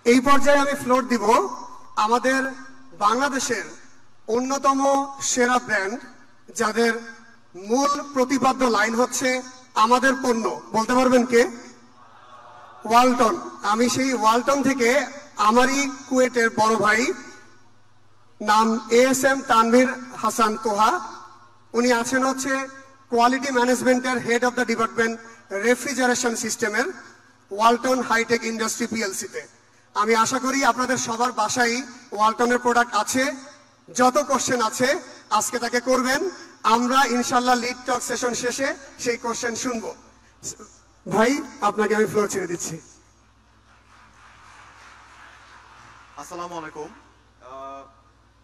এই পর্যায়ে আমি ফ্লোর দিব আমাদের বাংলাদেশের অন্যতম সেরা ব্র্যান্ড, যাদের মূল প্রতিপাদ্য লাইন হচ্ছে আমাদের পণ্য। বলতে পারবেন কে? ওয়ালটন। আমি সেই ওয়ালটন থেকে আমারই কুয়েটের বড় ভাই, নাম ASM তানভীর হাসান তোহা, উনি আছেন হচ্ছে কোয়ালিটি ম্যানেজমেন্টের head of the department refrigeration সিস্টেমের ওয়ালটন হাইটেক ইন্ডাস্ট্রি PLC-তে। আমি আশা করি আপনাদের সবার বাসায় ওয়ালটনের প্রোডাক্ট আছে। যত কোশ্চেন আছে আজকে তাকে করবেন, আমরা ইনশাল্লাহ লিড টক সেশন শেষে সেই কোশ্চেন শুনবো। ভাই, আপনাকে আমি ফ্লোর ছেড়ে দিচ্ছি। আসসালামু আলাইকুম।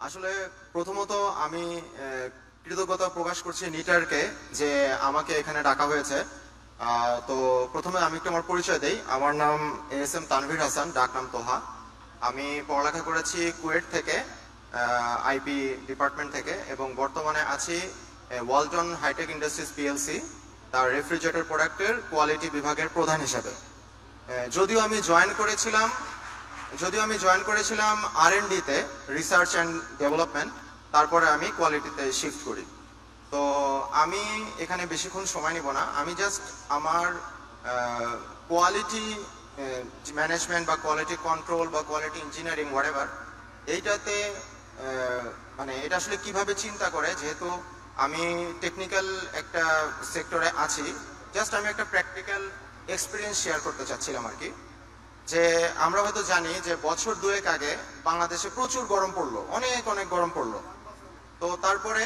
আসলে প্রথমত আমি কৃতজ্ঞতা প্রকাশ করছি নিটারকে যে আমাকে এখানে ডাকা হয়েছে। তো প্রথমে আমি একটু আমার পরিচয় দেই। আমার নাম ASM তানভীর হাসান, ডাক নাম তোহা। আমি পড়ালেখা করেছি কুয়েট থেকে, IP ডিপার্টমেন্ট থেকে, এবং বর্তমানে আছি ওয়ালটন হাইটেক ইন্ডাস্ট্রিজ PLC তার রেফ্রিজারেটর প্রোডাক্টের কোয়ালিটি বিভাগের প্রধান হিসাবে। যদিও আমি জয়েন করেছিলাম R&D-তে, রিসার্চ অ্যান্ড ডেভেলপমেন্ট, তারপরে আমি কোয়ালিটিতে শিফট করি। তো আমি এখানে বেশিক্ষণ সময় নিব না। আমি জাস্ট আমার কোয়ালিটি ম্যানেজমেন্ট বা কোয়ালিটি কন্ট্রোল বা কোয়ালিটি ইঞ্জিনিয়ারিং হোয়াটএভার, এইটাতে মানে এটা আসলে কিভাবে চিন্তা করে, যেহেতু আমি টেকনিক্যাল একটা সেক্টরে আছি, জাস্ট আমি একটা প্র্যাকটিক্যাল এক্সপিরিয়েন্স শেয়ার করতে চাচ্ছিলাম আর কি। যে আমরা হয়তো জানি যে বছর 2 আগে বাংলাদেশে প্রচুর গরম পড়লো, অনেক গরম পড়লো। তো তারপরে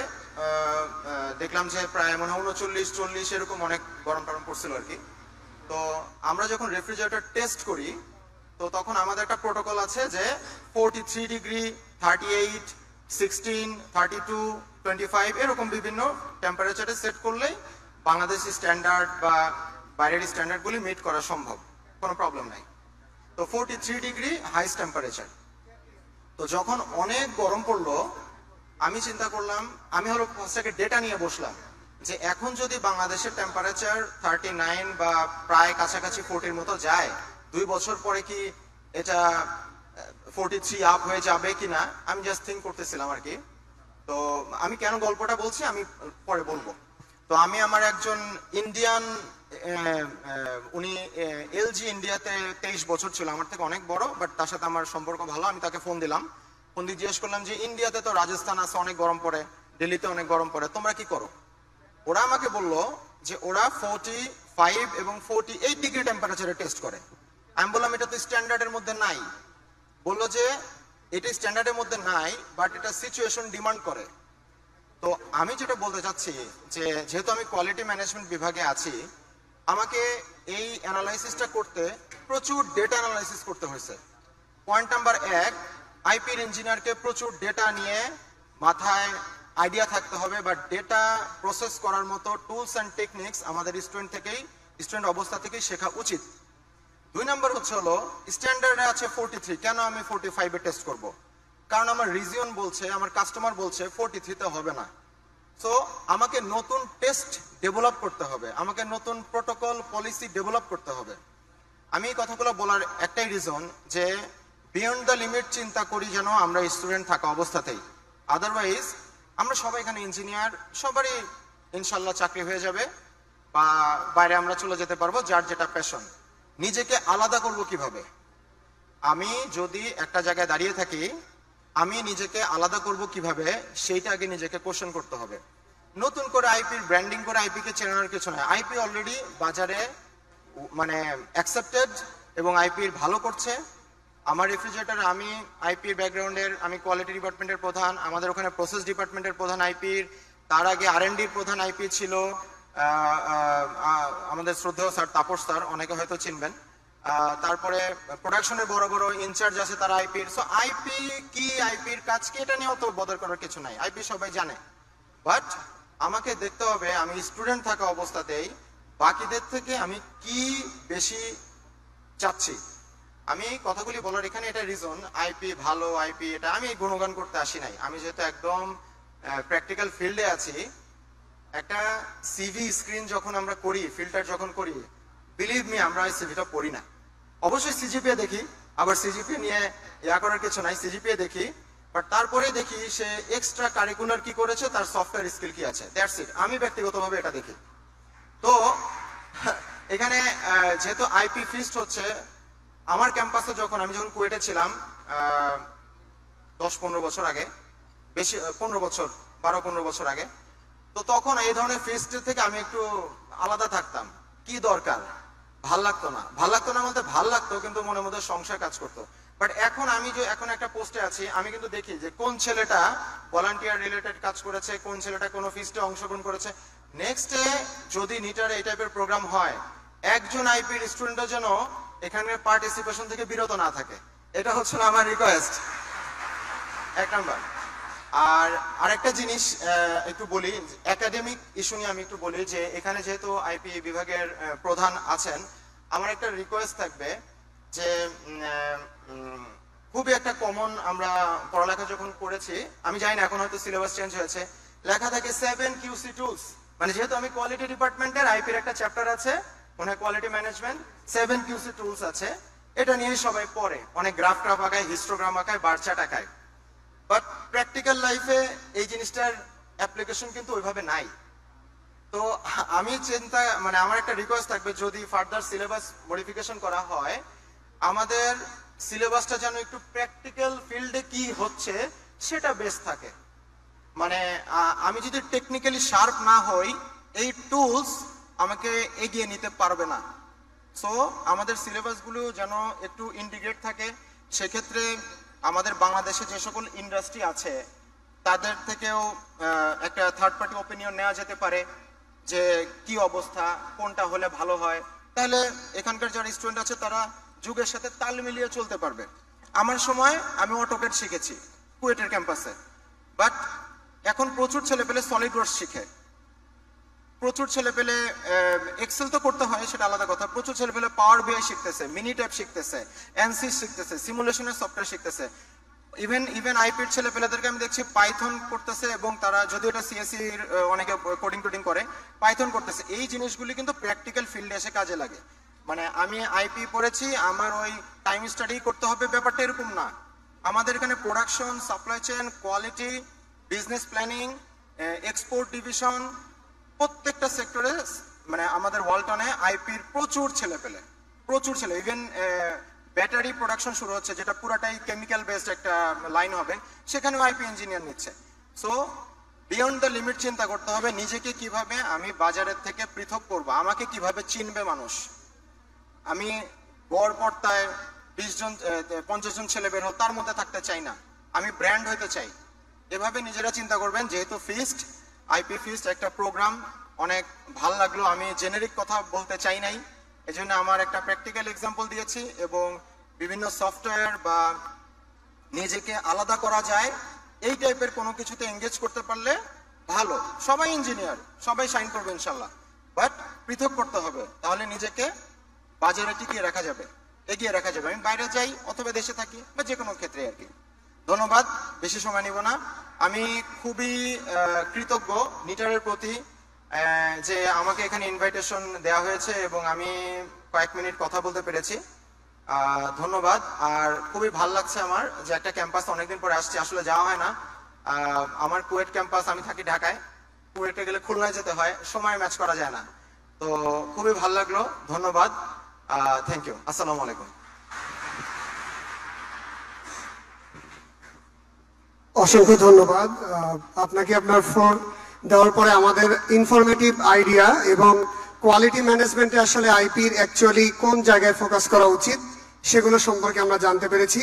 দেখলাম যে প্রায় মনে হয় 39-40 এরকম অনেক গরম পড়ছিল আর কি। তো আমরা যখন রেফ্রিজারেটর টেস্ট করি, তো তখন আমাদের একটা প্রোটোকল আছে যে 43 ডিগ্রি, 38, 16, 32, 25 এরকম বিভিন্ন টেম্পারেচারে সেট করলেই বাংলাদেশি স্ট্যান্ডার্ড বা বাইরের স্ট্যান্ডার্ডগুলি মিট করা সম্ভব, কোনো প্রবলেম নাই। তো 43 ডিগ্রি হাইস্ট টেম্পারেচার। তো যখন অনেক গরম পড়লো, আমি চিন্তা করলাম, আমি হলো ফার্স্টে ডেটা নিয়ে বসলাম যে এখন যদি বাংলাদেশের টেম্পারেচার 39 বা প্রায় কাছাকাছি 40 মতো যায়, 2 বছর পরে কি এটা 43 আপ হয়ে যাবে কিনা, আমি জাস্ট থিঙ্ক করতেছিলাম আর কি। তো আমি কেন গল্পটা বলছি আমি পরে বলবো। তো আমি আমার একজন ইন্ডিয়ান, উনি LG ইন্ডিয়াতে 23 বছর ছিল, আমার থেকে অনেক বড়, বাট তার সাথে আমার সম্পর্ক ভালো। আমি তাকে ফোন দিলাম, ফোন দিয়ে জিজ্ঞেস করলাম যে ইন্ডিয়াতে তো রাজস্থান আছে, অনেক গরম পড়ে, দিল্লিতে অনেক গরম পড়ে, তোমরা কি করো? ওরা আমাকে বললো যে ওরা 45 এবং 48 ডিগ্রি টেম্পারেচারে টেস্ট করে। আমি বললাম এটা তো স্ট্যান্ডার্ডের মধ্যে নাই। বললো যে এটা স্ট্যান্ডার্ডের মধ্যে নাই, বাট এটা সিচুয়েশন ডিমান্ড করে। তো আমি যেটা বলতে চাচ্ছি যে যেহেতু আমি কোয়ালিটি ম্যানেজমেন্ট বিভাগে আছি, আমাকে এই অ্যানালাইসিসটা করতে প্রচুর ডেটা অ্যানালাইসিস করতে হয়েছে। পয়েন্ট নাম্বার 1, আইপির ইঞ্জিনিয়ারকে প্রচুর ডেটা নিয়ে মাথায় আইডিয়া থাকতে হবে, বা ডেটা প্রসেস করার মতো টুলস অ্যান্ড টেকনিক্স আমাদের স্টুডেন্ট অবস্থা থেকেই শেখা উচিত। 2 নম্বর হলো স্ট্যান্ডার্ডে আছে 43, কেন আমি 45-এ টেস্ট করব? কারণ আমার রিজিয়ন বলছে, আমার কাস্টমার বলছে 43-তে হবে না। সো আমাকে নতুন টেস্ট ডেভেলপ করতে হবে, আমাকে নতুন প্রোটোকল পলিসি ডেভেলপ করতে হবে। আমি এই কথাগুলো বলার একটাই রিজন যে বিয়ন্ড দ্য লিমিট চিন্তা করি যেন আমরা স্টুডেন্ট থাকা অবস্থাতেই। আদারওয়াইজ আমরা সবাই এখানে ইঞ্জিনিয়ার, সবারই ইনশাল্লাহ চাকরি হয়ে যাবে বা বাইরে আমরা চলে যেতে পারবো, যার যেটা প্যাশন। নিজেকে আলাদা করব কিভাবে? আমি যদি একটা জায়গায় দাঁড়িয়ে থাকি, আমি নিজেকে আলাদা করব কিভাবে, সেইটা আগে নিজেকে কোশ্চেন করতে হবে। নতুন করে আইপির ব্র্যান্ডিং করে আইপিকে চেনানোর কিছু নয়। আইপি অলরেডি বাজারে মানে অ্যাকসেপ্টেড এবং আইপির ভালো করছে। আমার রেফ্রিজারেটর, আমি আইপির ব্যাকগ্রাউন্ডের, আমি কোয়ালিটি ডিপার্টমেন্টের প্রধান, আমাদের ওখানে প্রসেস ডিপার্টমেন্টের প্রধান আইপির, তার আগে R&Dর প্রধান আইপি ছিল আমাদের শ্রদ্ধেয় স্যার তাপস স্যার, অনেকে হয়তো চিনবেন। তারপরে প্রোডাকশনের বড় বড় ইনচার্জ আছে তারা আইপির। সো আইপি কি, আইপির কাজ কি, এটা নিয়েও তো বদল করার কিছু নাই, আইপি সবাই জানে। বাট আমাকে দেখতে হবে আমি স্টুডেন্ট থাকা অবস্থাতেই বাকিদের থেকে আমি কি বেশি চাচ্ছি। আমি কথাগুলি বলার এখানে এটা রিজন, আইপি ভালো, আইপি এটা আমি গুণগান করতে আসি নাই। আমি যেহেতু একদম প্র্যাকটিক্যাল ফিল্ডে আছি, একটা সিভি স্ক্রিন যখন আমরা করি, ফিল্টার যখন করি, বিলিভ মি আমরা সিভিটা পড়ি না। অবশ্যই সিজিপিএ দেখি, আবার সিজিপিএ নিয়ে ইয়া করার কিছু নাই, সিজিপিএ দেখি, বাট তারপরে দেখি সে এক্সট্রা কারিকুলার কি করেছে, তার সফটওয়্যার স্কিল কি আছে, দ্যাটস ইট। আমি ব্যক্তিগতভাবে এটা দেখি। তো এখানে যেহেতু আইপি ফিস্ট হচ্ছে, আমার ক্যাম্পাসে আমি যখন কুয়েটে ছিলাম 10-15 বছর আগে, বেশি 15 বছর 12-15 বছর আগে, তো তখন এই ধরনের ফিস্ট থেকে আমি একটু আলাদা থাকতাম। কি দরকার, ভাল লাগতো না বলতে ভাল লাগতো, কিন্তু মনের মধ্যে সংশয় কাজ করতো। বাট এখন আমি যে এখন একটা পোস্টে আছি, আমি কিন্তু দেখি যে কোন ছেলেটা ভলান্টিয়ার রিলেটেড কাজ করেছে, কোন ছেলেটা কোন ফিস্টে অংশগ্রহণ করেছে। নেক্সট ডে যদি নিটার এই টাইপের প্রোগ্রাম হয়, একজন আইপির স্টুডেন্টও যেন এখানে পার্টিসিপেশন থেকে বিরত না থাকে, এটা হচ্ছে আমার রিকোয়েস্ট, 1 নাম্বার। আর আরেকটা জিনিস একটু বলি, একাডেমিক ইস্যু নিয়ে আমি একটু বলি, যে এখানে যেহেতু আইপি বিভাগের প্রধান আছেন, আমার একটা রিকোয়েস্ট থাকবে যে খুবই একটা কমন, আমরা পড়ালেখা যখন করেছি, আমি জানি না এখন হয়তো সিলেবাস চেঞ্জ হয়েছে, লেখা থাকে 7 QC টুলস। মানে যেহেতু আমি কোয়ালিটি ডিপার্টমেন্টের, আইপির একটা চ্যাপ্টার আছে মনে হয় কোয়ালিটি ম্যানেজমেন্ট, 7 QC টুলস আছে, এটা নিয়ে সবাই পড়ে, অনেক গ্রাফ আঁকায়, হিস্টোগ্রাম আঁকায়, বার চার্ট আঁকায়। বাট প্র্যাকটিক্যাল লাইফে এই জিনিসটার অ্যাপ্লিকেশন কিন্তু ওইভাবে নাই। তো আমি আমার একটা রিকোয়েস্ট থাকবে, যদি ফার্দার সিলেবাস মডিফিকেশন করা হয়, আমাদের সিলেবাসটা যেন একটু প্র্যাকটিক্যাল ফিল্ডে কি হচ্ছে সেটা বেস থাকে। মানে আমি যদি টেকনিক্যালি শার্প না হই, এই টুলস আমাকে এগিয়ে নিতে পারবে না। সো আমাদের সিলেবাসগুলো যেন একটু ইন্টিগ্রেট থাকে। সেক্ষেত্রে আমাদের বাংলাদেশে যে সকল ইন্ডাস্ট্রি আছে, তাদের থেকেও একটা থার্ড পার্টি ওপিনিয়ন নেওয়া যেতে পারে যে কি অবস্থা, কোনটা হলে ভালো হয়। তাহলে এখানকার যারা স্টুডেন্ট আছে তারা যুগের সাথে তাল মিলিয়ে চলতে পারবে। আমার সময় আমি অটোক্যাড শিখেছি কুয়েটের ক্যাম্পাসে, বাট এখন প্রচুর ছেলেপেলে সলিড ওয়ার্কস শিখে, প্রচুর ছেলেপেলে এক্সেল তো করতে হয় সেটা আলাদা কথা, প্রচুর ছেলেপেলে পাওয়ার বিআই শিখতেছে, মিনি ট্যাব শিখতেছে, এনসি শিখতেছে, সিমুলেশনের সফটওয়্যার শিখতেছে। ইভেন আইপির ছেলেপেলেদেরকে আমি দেখছি পাইথন করতেছে, এবং তারা যদি এটা সিএসসি অনেকে কোডিং করে, পাইথন করতেছে। এই জিনিসগুলি কিন্তু প্র্যাকটিক্যাল ফিল্ডে এসে কাজে লাগে। মানে আমি আইপি পড়েছি, আমার ওই টাইম স্টাডি করতে হবে, ব্যাপারটা এরকম না। আমাদের এখানে production, supply chain, quality, business planning, export division, প্রত্যেকটা সেক্টরে মানে আমাদের ওয়ালটনে আইপির প্রচুর ছেলে, ইভেন ব্যাটারি প্রোডাকশন শুরু হচ্ছে, যেটা পুরাটাই কেমিক্যাল বেসড একটা লাইন হবে, সেখানেও আইপি ইঞ্জিনিয়ার নিচ্ছে। সো বিয়ন্ড দ্য লিমিট চিন্তা করতে হবে, নিজেকে কিভাবে আমি বাজারের থেকে পৃথক করব, আমাকে কিভাবে চিনবে মানুষ। আমি গড় পর্দায় 20 জন 50 জন ছেলে বের হোক, তার মধ্যে থাকতে চাই না, আমি ব্র্যান্ড হইতে চাই। এভাবে নিজেরা চিন্তা করবেন। যেহেতু আইপি ফিস্ট একটা প্রোগ্রাম, অনেক ভাল লাগলো। আমি জেনেরিক কথা বলতে চাই নাই, এজন্য আমার একটা প্র্যাকটিক্যাল এক্সাম্পল দিয়েছি, এবং বিভিন্ন সফটওয়্যার বা নিজেকে আলাদা করা যায় এই টাইপের কোনো কিছুতে এঙ্গেজ করতে পারলে ভালো। সবাই ইঞ্জিনিয়ার, সবাই শাইন করবে ইনশাল্লাহ, বাট পৃথক করতে হবে, তাহলে নিজেকে বাজারে টিকিয়ে রাখা যাবে, এগিয়ে রাখা যাবে। আমি বাইরে যাই অথবা দেশে থাকি বা যে কোনো ক্ষেত্রে আর কি। ধন্যবাদ, বেশি সময় নিব না। আমি খুবই কৃতজ্ঞ নিটারের প্রতি যে আমাকে এখানে ইনভাইটেশন দেওয়া হয়েছে এবং আমি কয়েক মিনিট কথা বলতে পেরেছি। ধন্যবাদ। আর খুবই ভালো লাগছে আমার যে একটা ক্যাম্পাস অনেকদিন পরে আসছে, আসলে যাওয়া হয় না। আমার কুয়েট ক্যাম্পাস, আমি থাকি ঢাকায়, কুয়েটে গেলে খুলনায় যেতে হয়, সময় ম্যাচ করা যায় না। তো খুবই ভালো লাগলো, ধন্যবাদ, থ্যাংক ইউ, আসসালামু আলাইকুম। অসংখ্য ধন্যবাদ আপনাকে। আপনার ফ্লোর দেওয়ার পরে আমাদের ইনফরমেটিভ আইডিয়া এবং কোয়ালিটি ম্যানেজমেন্টে আসলে আইপির অ্যাকচুয়ালি কোন জায়গায় ফোকাস করা উচিত সেগুলো সম্পর্কে আমরা জানতে পেরেছি।